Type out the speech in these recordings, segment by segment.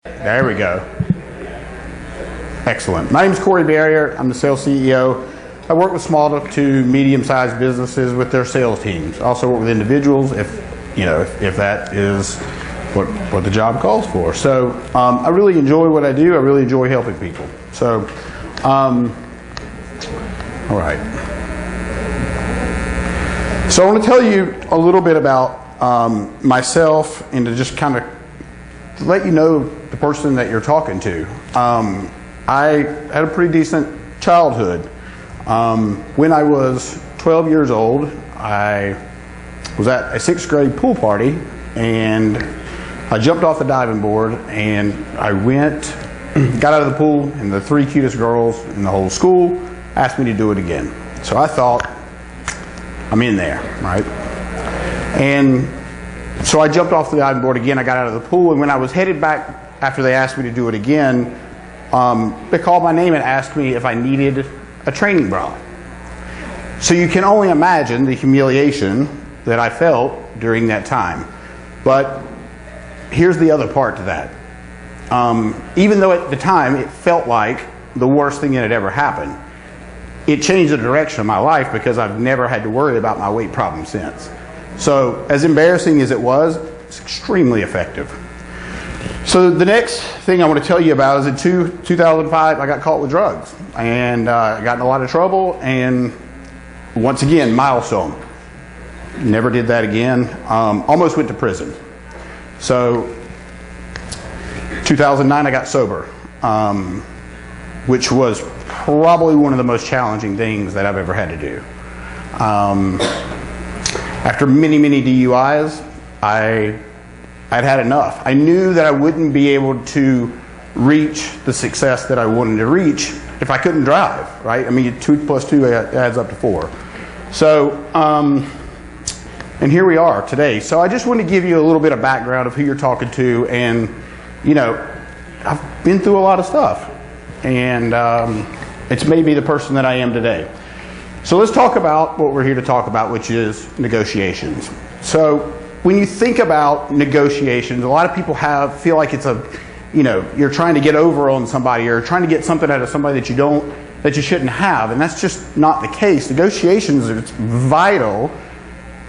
There we go. Excellent. My name is Corey Barrier. I'm the sales CEO. I work with small to medium-sized businesses with their sales teams. I also work with individuals if that is what the job calls for. So I really enjoy what I do. I really enjoy helping people. So, all right. So I want to tell you a little bit about myself and to just kind of let you know the person that you're talking to. I had a pretty decent childhood. When I was 12 years old, I was at a 6th grade pool party and I jumped off the diving board and I got out of the pool, and the 3 cutest girls in the whole school asked me to do it again. So I thought, I'm in there, right? And so I jumped off the diving board again. I got out of the pool, and when I was headed back after they asked me to do it again, they called my name and asked me if I needed a training bra. So you can only imagine the humiliation that I felt during that time. But here's the other part to that. Even though at the time it felt like the worst thing that had ever happened, it changed the direction of my life because I've never had to worry about my weight problem since. So as embarrassing as it was, it's extremely effective. So the next thing I want to tell you about is in 2005, I got caught with drugs and I got in a lot of trouble, and once again, milestone. Never did that again. Almost went to prison. So 2009, I got sober, which was probably one of the most challenging things that I've ever had to do. After many, many DUIs, I'd had enough. I knew that I wouldn't be able to reach the success that I wanted to reach if I couldn't drive, right? I mean, 2 plus 2 adds up to 4. So, and here we are today. So I just want to give you a little bit of background of who you're talking to, and, I've been through a lot of stuff, and it's made me the person that I am today. So let's talk about what we're here to talk about, which is negotiations. So when you think about negotiations, a lot of people feel like it's you're trying to get over on somebody or trying to get something out of somebody that you shouldn't have, and that's just not the case. Negotiations are vital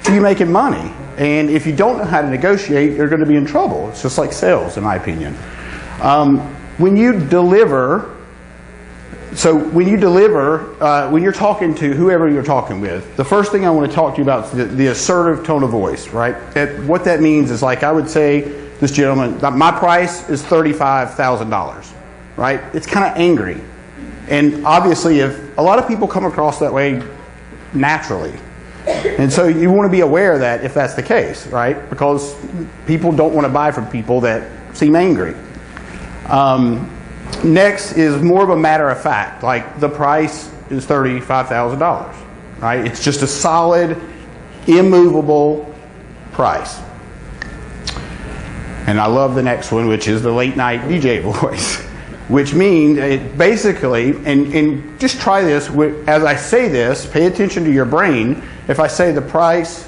to you making money, and if you don't know how to negotiate, you're going to be in trouble. It's just like sales, in my opinion. When you're talking to whoever you're talking with, the first thing I want to talk to you about is the assertive tone of voice, right? What that means is, like I would say, this gentleman, my price is $35,000, right? It's kind of angry. And obviously, if a lot of people come across that way naturally. And so you want to be aware of that if that's the case, right? Because people don't want to buy from people that seem angry. Next is more of a matter of fact, like the price is $35,000, right? It's just a solid, immovable price. And I love the next one, which is the late night DJ voice, which means it basically, and just try this, as I say this, pay attention to your brain. If I say the price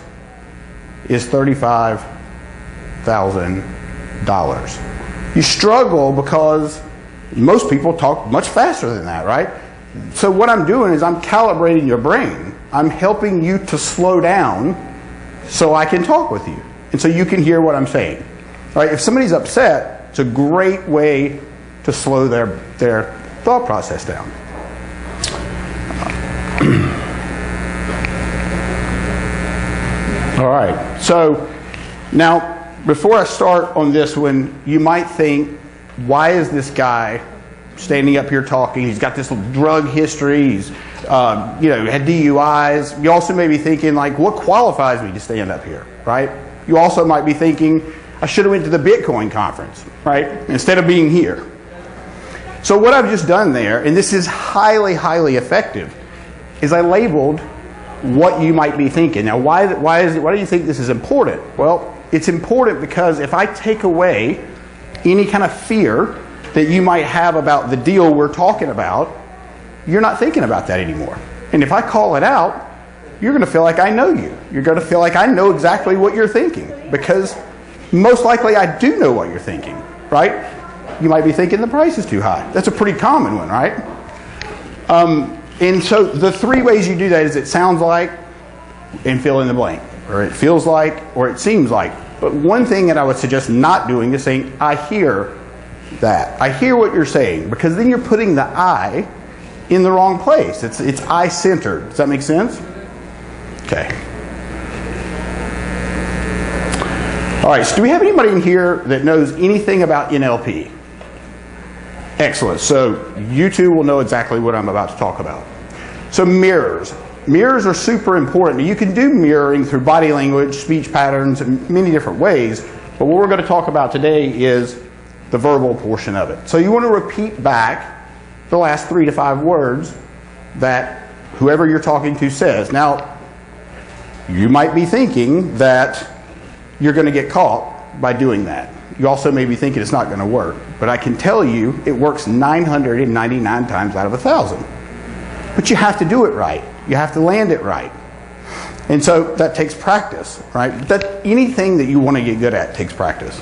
is $35,000, you struggle because most people talk much faster than that, right? So what I'm doing is I'm calibrating your brain. I'm helping you to slow down so I can talk with you and so you can hear what I'm saying. Right? If somebody's upset, it's a great way to slow their thought process down. All right. So now, before I start on this one, you might think, why is this guy standing up here talking? He's got this drug history. He's, had DUIs. You also may be thinking, like, what qualifies me to stand up here, right? You also might be thinking, I should have went to the Bitcoin conference, right? Instead of being here. So what I've just done there, and this is highly, highly effective, is I labeled what you might be thinking. Now, why do you think this is important? Well, it's important because if I take away any kind of fear that you might have about the deal we're talking about, you're not thinking about that anymore. And if I call it out, you're going to feel like I know you. You're going to feel like I know exactly what you're thinking, because most likely I do know what you're thinking, right? you might be thinking the price is too high. That's a pretty common one, right? And so the three ways you do that is it sounds like, and fill in the blank, or it feels like, or it seems like. But one thing that I would suggest not doing is saying, I hear that. I hear what you're saying, because then you're putting the I in the wrong place. It's I-centered. Does that make sense? Okay. All right, so do we have anybody in here that knows anything about NLP? Excellent. So you two will know exactly what I'm about to talk about. So mirrors. Mirrors are super important. You can do mirroring through body language, speech patterns, in many different ways. But what we're going to talk about today is the verbal portion of it. So you want to repeat back the last 3 to 5 words that whoever you're talking to says. Now, you might be thinking that you're going to get caught by doing that. You also may be thinking it's not going to work. But I can tell you it works 999 times out of 1,000. But you have to do it right. You have to land it right. And so that takes practice, right? Anything that you want to get good at takes practice.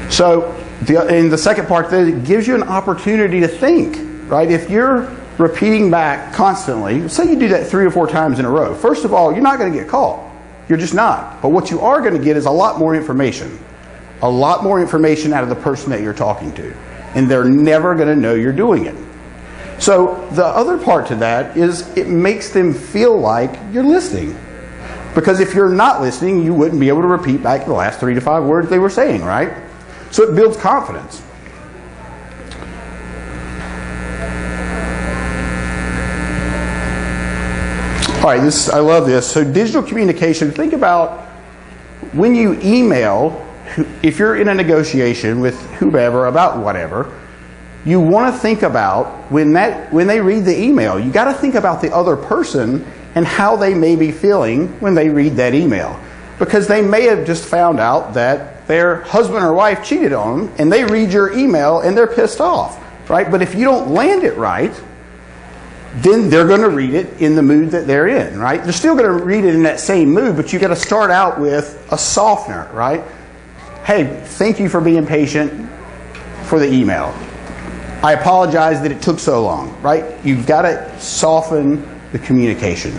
So in the second part, it gives you an opportunity to think, right? If you're repeating back constantly, say you do that 3 or 4 times in a row. First of all, you're not going to get caught. You're just not. But what you are going to get is a lot more information. A lot more information out of the person that you're talking to. And they're never going to know you're doing it. So the other part to that is it makes them feel like you're listening. Because if you're not listening, you wouldn't be able to repeat back the last 3 to 5 words they were saying, right? So it builds confidence. All right, I love this. So digital communication, think about when you email, if you're in a negotiation with whomever about whatever, you want to think about when they read the email, you got to think about the other person and how they may be feeling when they read that email. Because they may have just found out that their husband or wife cheated on them and they read your email and they're pissed off, right? But if you don't land it right, then they're going to read it in the mood that they're in, right? They're still going to read it in that same mood, but you got to start out with a softener, right? Hey, thank you for being patient for the email. I apologize that it took so long, right? You've got to soften the communication.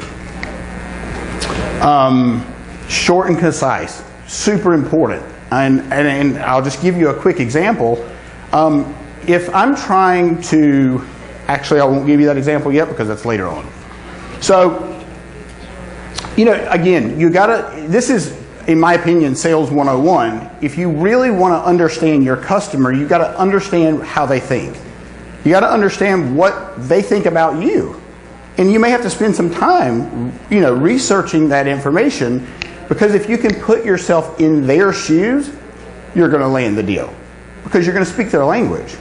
Short and concise, super important. And I'll just give you a quick example. If I'm trying to, actually I won't give you that example yet because that's later on. So, again, this is, in my opinion, Sales 101. If you really want to understand your customer, you've got to understand how they think. You got to understand what they think about you. And you may have to spend some time, researching that information, because if you can put yourself in their shoes, you're going to land the deal because you're going to speak their language.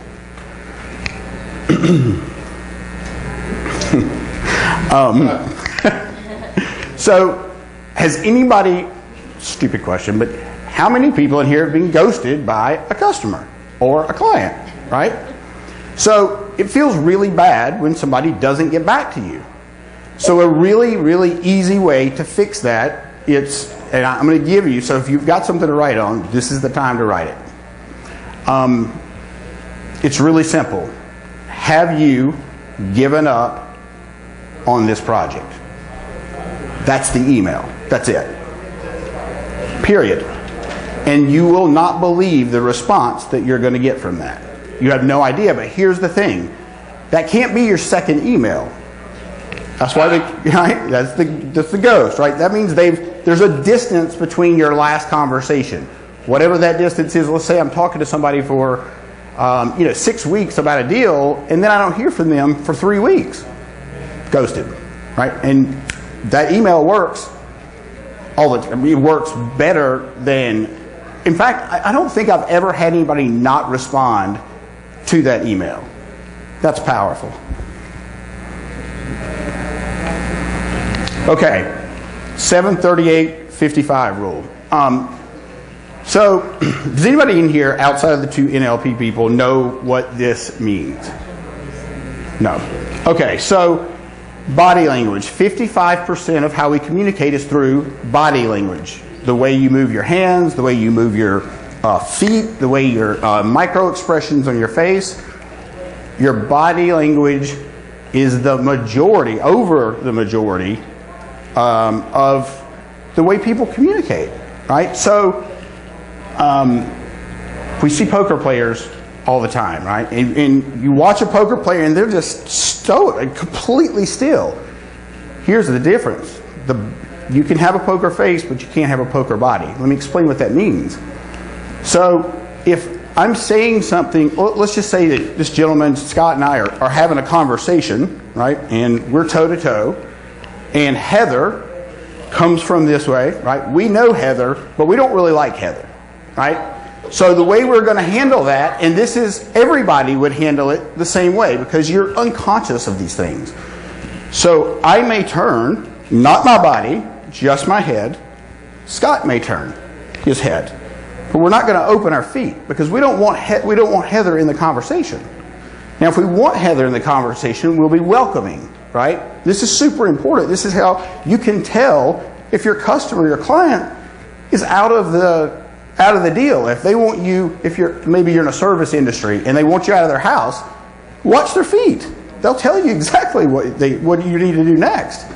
So, has anybody, stupid question, but how many people in here have been ghosted by a customer or a client, right? So it feels really bad when somebody doesn't get back to you. So a really, really easy way to fix that, and I'm going to give you, so if you've got something to write on, this is the time to write it. It's really simple. Have you given up on this project? That's the email. That's it. Period. And you will not believe the response that you're going to get from that. You have no idea, but here's the thing. That can't be your second email. That's why right? That's the ghost, right? That means there's a distance between your last conversation. Whatever that distance is, let's say I'm talking to somebody for 6 weeks about a deal, and then I don't hear from them for 3 weeks. Ghosted, right? And that email works all the time. It works better than, in fact, I don't think I've ever had anybody not respond to that email. That's powerful. Okay, 738-55 rule. So, does anybody in here outside of the 2 NLP people know what this means? No. Okay, so body language. 55% of how we communicate is through body language. The way you move your hands, the way you move your feet, the way your micro expressions on your face, your body language is the majority, over the majority of the way people communicate, right? So we see poker players all the time, right? And you watch a poker player and they're just stoic, completely still. Here's the difference. You can have a poker face, but you can't have a poker body. Let me explain what that means. So if I'm saying something, let's just say that this gentleman, Scott, and I are having a conversation, right? And we're toe-to-toe. And Heather comes from this way, right? We know Heather, but we don't really like Heather, right? So the way we're going to handle that, and this is, everybody would handle it the same way because you're unconscious of these things. So I may turn, not my body, just my head. Scott may turn his head. But we're not going to open our feet because we don't want Heather in the conversation. Now, if we want Heather in the conversation, we'll be welcoming, right? This is super important. This is how you can tell if your customer, your client, is out of the deal. If they want you, maybe you're in a service industry and they want you out of their house, watch their feet. They'll tell you exactly what you need to do next,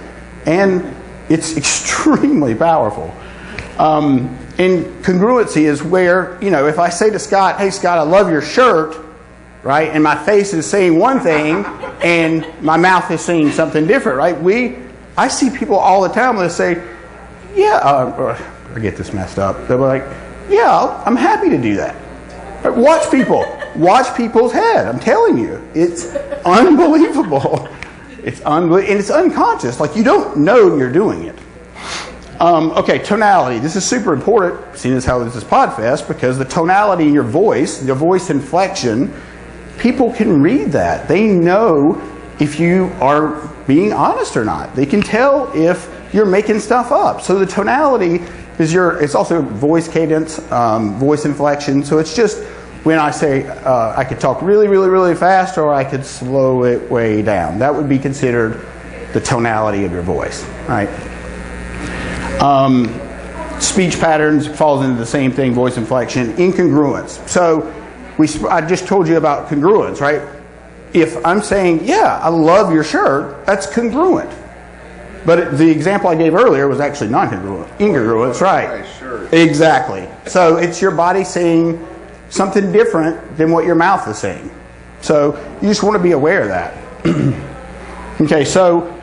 and it's extremely powerful. And congruency is where, if I say to Scott, hey Scott, I love your shirt, right? And my face is saying one thing and my mouth is saying something different, right? I see people all the time that say, yeah, I get this messed up. They'll be like, yeah, I'm happy to do that. Right? Watch people's head. I'm telling you, it's unbelievable. And it's unconscious. Like you don't know you're doing it. Okay, tonality. This is super important, seeing as how this is PODFEST, because the tonality in your voice, the voice inflection, people can read that. They know if you are being honest or not. They can tell if you're making stuff up. So the tonality is it's also voice cadence, voice inflection. So it's just when I say I could talk really, really, really fast or I could slow it way down. That would be considered the tonality of your voice, right? Speech patterns falls into the same thing, voice inflection, incongruence. So I just told you about congruence, right? If I'm saying, yeah, I love your shirt, that's congruent. But the example I gave earlier was actually non-congruent. Incongruence, right? Sure. Exactly. So it's your body saying something different than what your mouth is saying. So you just want to be aware of that. Okay, so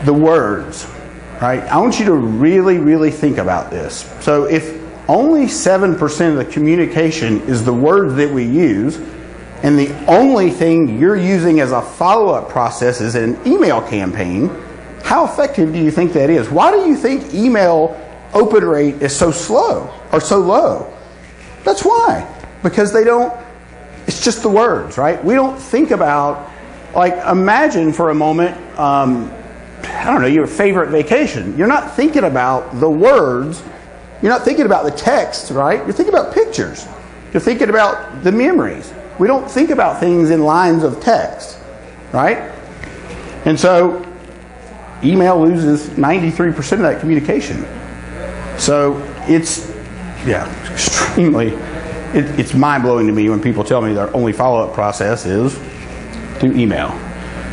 the words. Right? I want you to really, really think about this. So if only 7% of the communication is the words that we use, and the only thing you're using as a follow-up process is an email campaign, how effective do you think that is? Why do you think email open rate is so slow or so low? That's why. Because it's just the words, right? We don't think about, imagine for a moment, I don't know, your favorite vacation. You're not thinking about the words. You're not thinking about the text, right? You're thinking about pictures. You're thinking about the memories. We don't think about things in lines of text, right? And so email loses 93% of that communication. So it's mind-blowing to me when people tell me their only follow-up process is through email.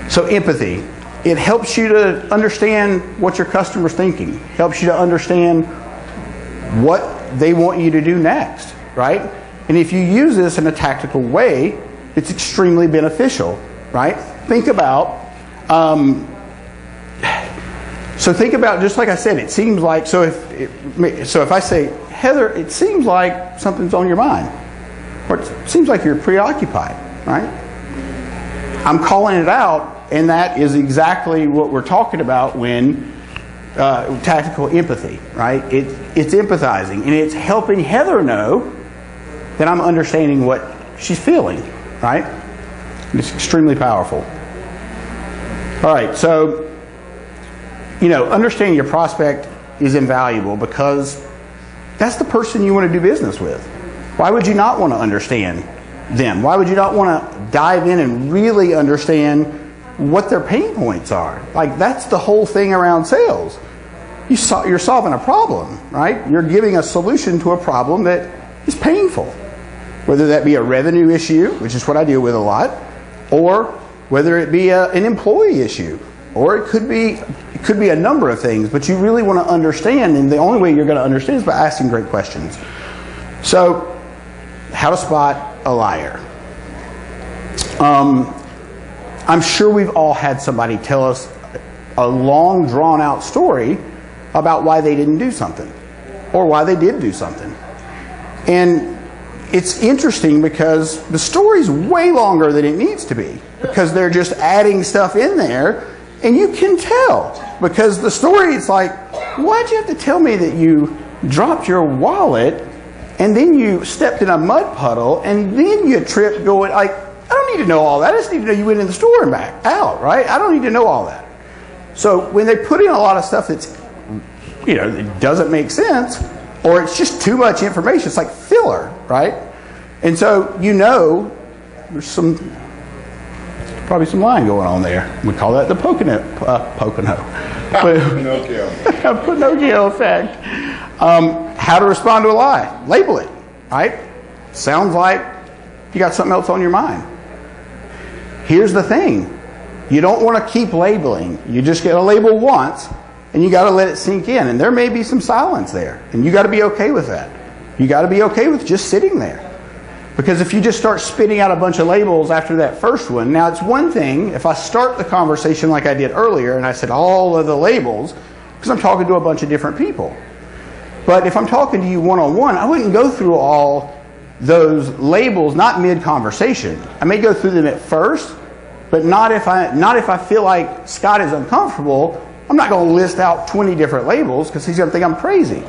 So empathy. It helps you to understand what your customer's thinking. Helps you to understand what they want you to do next, right? And if you use this in a tactical way, it's extremely beneficial, right? Think about, just like I said, it seems like, so if I say, Heather, it seems like something's on your mind, or it seems like you're preoccupied, right? I'm calling it out. And that is exactly what we're talking about when tactical empathy, right? It's empathizing, and it's helping Heather know that I'm understanding what she's feeling, right? It's extremely powerful. All right, so, understanding your prospect is invaluable because that's the person you want to do business with. Why would you not want to understand them? Why would you not want to dive in and really understand what their pain points are? That's the whole thing around sales. you're solving a problem, right? You're giving a solution to a problem that is painful. Whether that be a revenue issue, which is what I deal with a lot, or whether it be an employee issue, or it could be a number of things, but you really want to understand, and the only way you're going to understand is by asking great questions. So, how to spot a liar. I'm sure we've all had somebody tell us a long, drawn-out story about why they didn't do something, or why they did do something. And it's interesting because the story's way longer than it needs to be, because they're just adding stuff in there, and you can tell. Because the story, it's like, why'd you have to tell me that you dropped your wallet, and then you stepped in a mud puddle, and then you tripped going, like, I don't need to know all that. I just need to know you went in the store and back out, right? I don't need to know all that. So when they put in a lot of stuff that's, it doesn't make sense, or it's just too much information, it's like filler, right? And so there's probably some lying going on there. We call that the Pinocchio effect. How to respond to a lie. Label it, right? Sounds like you got something else on your mind. Here's the thing. You don't want to keep labeling. You just get a label once, and you got to let it sink in. And there may be some silence there, and you got to be okay with that. You got to be okay with just sitting there. Because if you just start spitting out a bunch of labels after that first one, now it's one thing if I start the conversation like I did earlier, and I said all of the labels, because I'm talking to a bunch of different people. But if I'm talking to you one-on-one, I wouldn't go through all those labels, not mid-conversation. I may go through them at first, but not if I feel like Scott is uncomfortable. I'm not going to list out 20 different labels because he's going to think I'm crazy.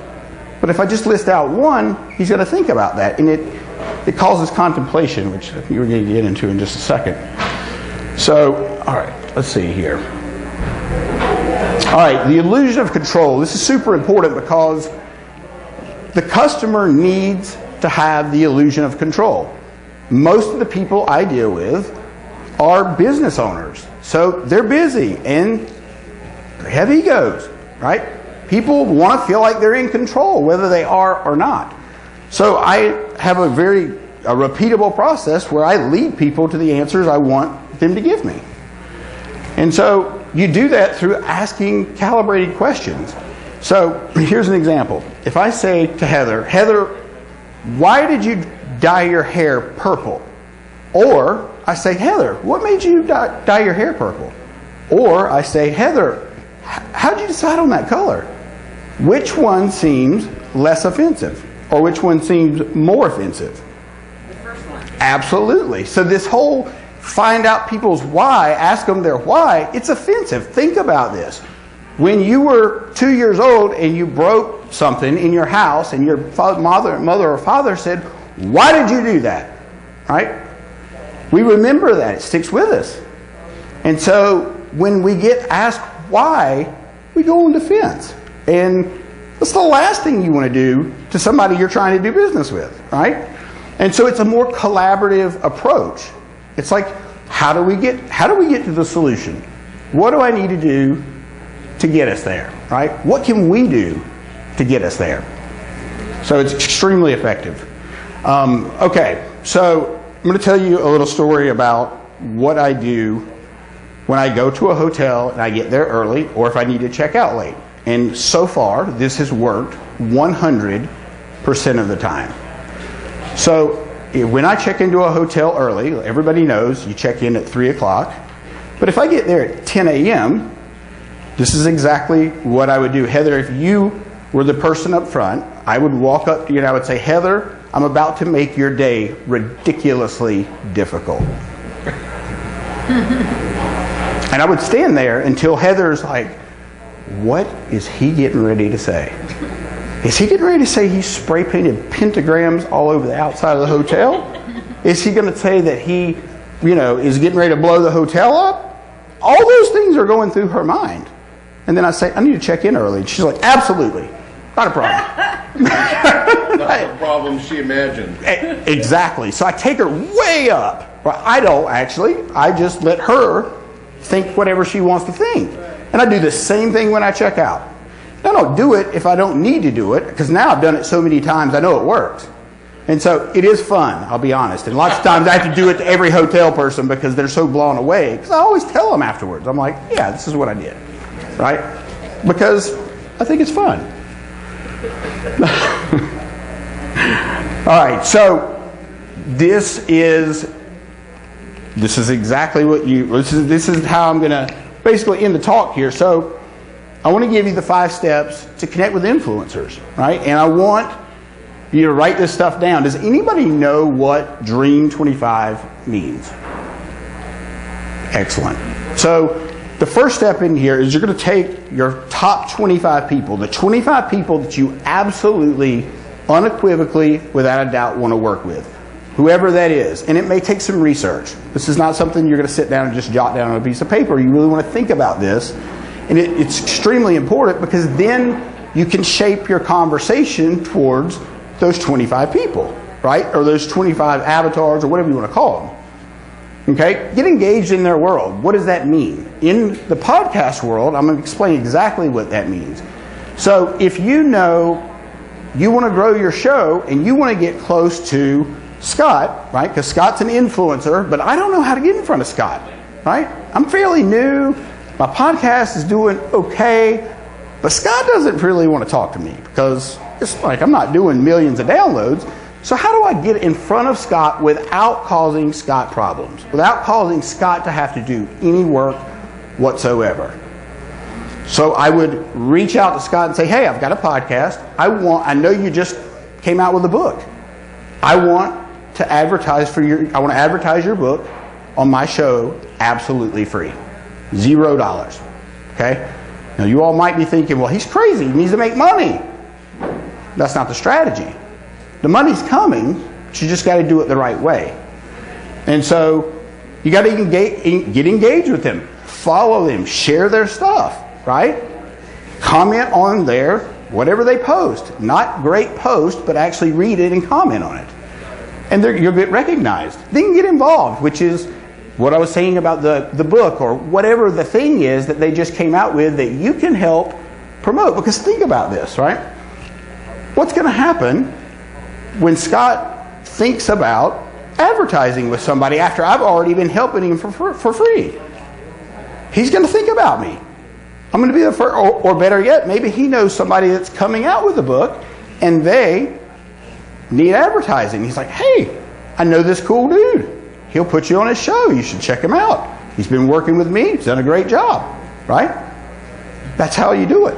But if I just list out one, he's going to think about that, and it causes contemplation, which you're going to get into in just a second. So, all right, let's see here. All right, the illusion of control. This is super important because the customer needs to have the illusion of control. Most of the people I deal with are business owners. So they're busy and they have egos, right? People want to feel like they're in control, whether they are or not. So I have a repeatable process where I lead people to the answers I want them to give me. And so you do that through asking calibrated questions. So here's an example. If I say to Heather, why did you dye your hair purple? Or I say, Heather, what made you dye your hair purple? Or I say, Heather, how'd you decide on that color? Which one seems less offensive? Or which one seems more offensive? The first one. Absolutely. So this whole find out people's why, ask them their why, it's offensive. Think about this. When you were 2 years old and you broke something in your house and your mother or father said, why did you do that? Right? We remember that. It sticks with us. And so when we get asked why, we go on defense. And that's the last thing you want to do to somebody you're trying to do business with, right? And so it's a more collaborative approach. It's like, how do we get to the solution? What do I need to do to get us there, right? What can we do to get us there? So it's extremely effective. Okay, so I'm going to tell you a little story about what I do when I go to a hotel and I get there early, or if I need to check out late. And so far, this has worked 100% of the time. So when I check into a hotel early, everybody knows you check in at 3 o'clock. But if I get there at 10 a.m., this is exactly what I would do. Heather, if you were the person up front, I would walk up to you and I would say, Heather, I'm about to make your day ridiculously difficult. And I would stand there until Heather's like, what is he getting ready to say? Is he getting ready to say he spray painted pentagrams all over the outside of the hotel? Is he going to say that he, is getting ready to blow the hotel up? All those things are going through her mind. And then I say, I need to check in early. And she's like, absolutely. Not a problem. Not the problem she imagined. Exactly. So I take her way up. Well, I don't actually. I just let her think whatever she wants to think. And I do the same thing when I check out. I don't do it if I don't need to do it, because now I've done it so many times I know it works. And so it is fun, I'll be honest. And lots of times I have to do it to every hotel person because they're so blown away. Because I always tell them afterwards. I'm like, yeah, this is what I did. Right? Because I think it's fun. All right, so this is exactly what this is how I'm going to basically end the talk here. So I want to give you the 5 steps to connect with influencers, right? And I want you to write this stuff down. Does anybody know what Dream 25 means? Excellent. So the first step in here is you're going to take your top 25 people, the 25 people that you absolutely, unequivocally, without a doubt want to work with. Whoever that is. And it may take some research. This is not something you're going to sit down and just jot down on a piece of paper. You really want to think about this. And it's extremely important because then you can shape your conversation towards those 25 people, right? Or those 25 avatars or whatever you want to call them. Okay? Get engaged in their world. What does that mean? In the podcast world, I'm going to explain exactly what that means. So if you know you want to grow your show and you want to get close to Scott, right? Because Scott's an influencer, but I don't know how to get in front of Scott, right? I'm fairly new. My podcast is doing okay, but Scott doesn't really want to talk to me because it's like I'm not doing millions of downloads. So how do I get in front of Scott without causing Scott problems, without causing Scott to have to do any work whatsoever? So I would reach out to Scott and say, hey, I've got a podcast. I know you just came out with a book. I want to advertise your book on my show absolutely free. $0. Okay? Now you all might be thinking, well, he's crazy. He needs to make money. That's not the strategy. The money's coming, but you just got to do it the right way. And so you got to get engaged with them. Follow them. Share their stuff, right? Comment on whatever they post. Not great post, but actually read it and comment on it. And you'll get recognized. Then get involved, which is what I was saying about the book or whatever the thing is that they just came out with that you can help promote. Because think about this, right? What's going to happen when Scott thinks about advertising with somebody after I've already been helping him for free? He's going to think about me. I'm going to be the first, or better yet, maybe he knows somebody that's coming out with a book and they need advertising. He's like, hey, I know this cool dude. He'll put you on his show. You should check him out. He's been working with me. He's done a great job, right? That's how you do it.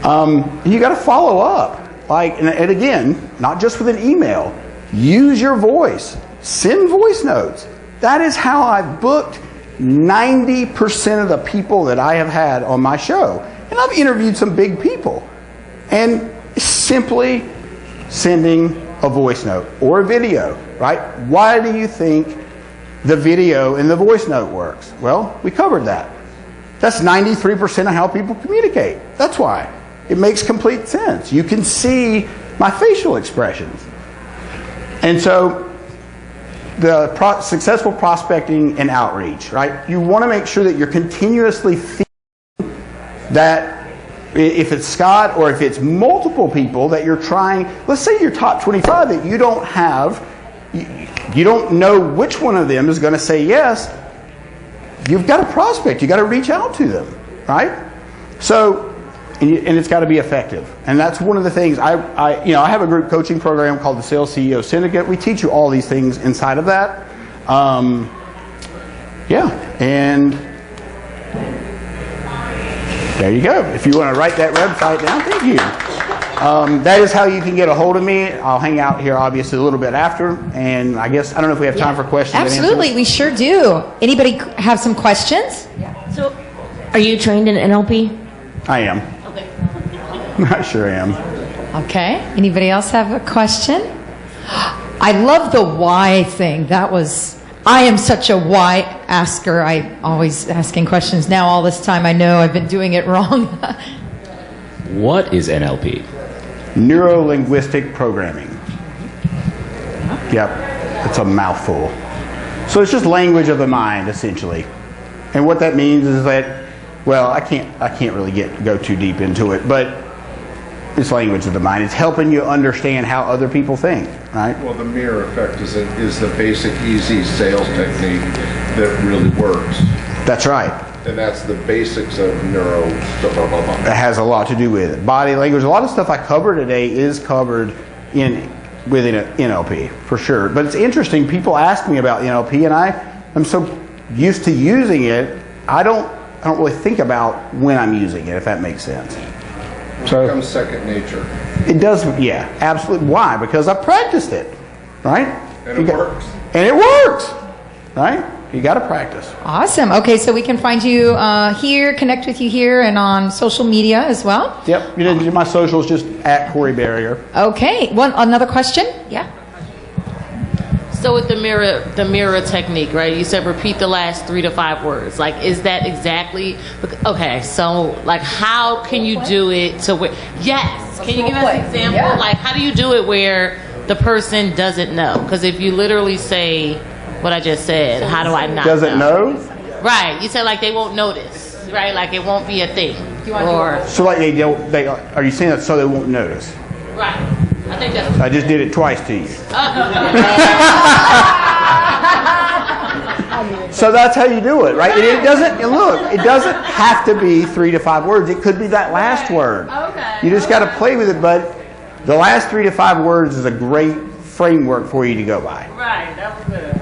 You got to follow up. And again, not just with an email. Use your voice. Send voice notes. That is how I've booked 90% of the people that I have had on my show. And I've interviewed some big people. And simply sending a voice note or a video, right? Why do you think the video and the voice note works? Well, we covered that. That's 93% of how people communicate. That's why. It makes complete sense. You can see my facial expressions. And so the successful prospecting and outreach, right? You want to make sure that you're continuously feeding that. If it's Scott or if it's multiple people that you're trying, let's say your top 25 that you don't have, you don't know which one of them is going to say yes, you've got to prospect. You've got to reach out to them, right? So, and it's got to be effective. And that's one of the things, I have a group coaching program called the Sales CEO Syndicate. We teach you all these things inside of that. And there you go. If you want to write that website down, thank you. That is how you can get a hold of me. I'll hang out here obviously a little bit after. And I guess, I don't know if we have time for questions. Absolutely, we sure do. Anybody have some questions? Yeah. So, are you trained in NLP? I am. Okay. I sure am. Okay. Anybody else have a question? I love the why thing. I am such a why asker. I always asking questions now all this time. I know I've been doing it wrong. What is NLP? Neuro-linguistic programming. Yep, it's a mouthful. So it's just language of the mind, essentially. And what that means is that well, I can't really go too deep into it, but it's language of the mind. It's helping you understand how other people think, right? Well, the mirror effect is the basic, easy sales technique that really works. That's right. And that's the basics of neuro. It has a lot to do with it. Body language. A lot of stuff I cover today is covered within NLP, for sure. But it's interesting. People ask me about NLP, and I'm so used to using it, I don't really think about when I'm using it, if that makes sense. So it becomes second nature. It does, yeah, absolutely. Why? Because I practiced it, right? And it works. And it works, right? You got to practice. Awesome. Okay, so we can find you here, connect with you here, and on social media as well. Yep. My socials just at Corey Barrier. Okay. Another question? Yeah. So with the mirror technique, right? You said repeat the last 3 to 5 words. Like, is that exactly? Okay. So, like, how can you do it to where? Yes. Can you give us an example? Yeah. Like, how do you do it where the person doesn't know? Because if you literally say what I just said, how do I not? Doesn't know? Right. You said like they won't notice, right? Like it won't be a thing. So like they are you saying that so they won't notice? Right. I think that's. I just did it twice to you. So that's how you do it, right? And it doesn't have to be 3 to 5 words. It could be that last word. Okay. You just got to play with it, but the last 3 to 5 words is a great framework for you to go by. Right. That was good.